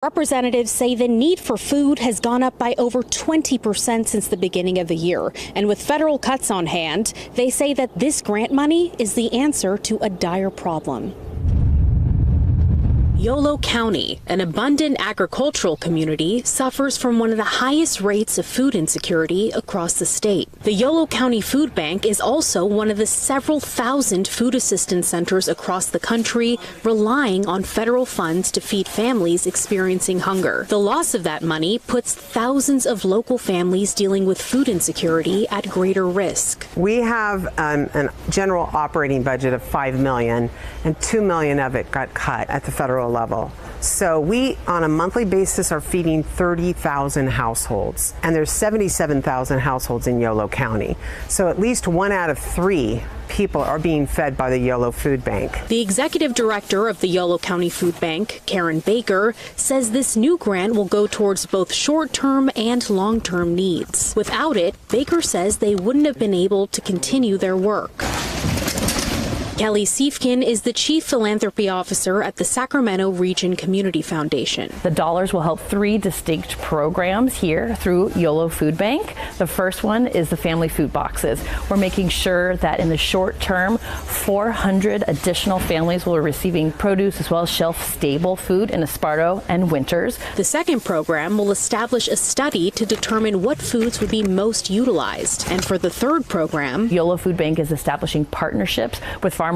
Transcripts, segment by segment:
Representatives say the need for food has gone up by over 20% since the beginning of the year. And with federal cuts on hand, they say that this grant money is the answer to a dire problem. Yolo County, an abundant agricultural community, suffers from one of the highest rates of food insecurity across the state. The Yolo County Food Bank is also one of the several thousand food assistance centers across the country relying on federal funds to feed families experiencing hunger. The loss of that money puts thousands of local families dealing with food insecurity at greater risk. We have a general operating budget of $5 million, and $2 million of it got cut at the federal level. So we, on a monthly basis, are feeding 30,000 households, and there's 77,000 households in Yolo County. So at least 1 out of 3 people are being fed by the Yolo Food Bank. The executive director of the Yolo County Food Bank, Karen Baker, says this new grant will go towards both short-term and long-term needs. Without it, Baker says they wouldn't have been able to continue their work. Kelly Siefkin is the Chief Philanthropy Officer at the Sacramento Region Community Foundation. The dollars will help 3 distinct programs here through Yolo Food Bank. The first one is the family food boxes. We're making sure that in the short term, 400 additional families will be receiving produce as well as shelf-stable food in Esparto and Winters. The second program will establish a study to determine what foods would be most utilized. And for the third program, Yolo Food Bank is establishing partnerships with farmers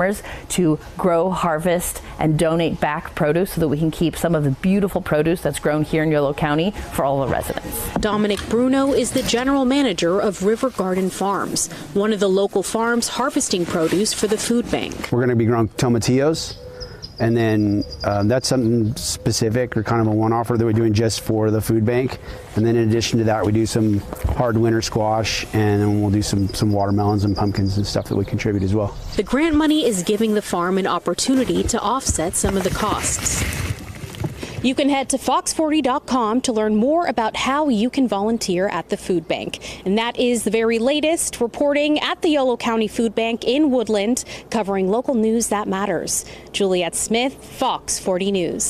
to grow, harvest, and donate back produce so that we can keep some of the beautiful produce that's grown here in Yolo County for all the residents. Dominic Bruno is the general manager of River Garden Farms, one of the local farms harvesting produce for the food bank. We're going to be growing tomatillos, and then that's something specific or kind of a one-offer that we're doing just for the food bank. And then in addition to that, we do some hard winter squash, and then we'll do some watermelons and pumpkins and stuff that we contribute as well. The grant money is giving the farm an opportunity to offset some of the costs. You can head to fox40.com to learn more about how you can volunteer at the food bank. And that is the very latest reporting at the Yolo County Food Bank in Woodland, covering local news that matters. Juliette Smith, Fox 40 News.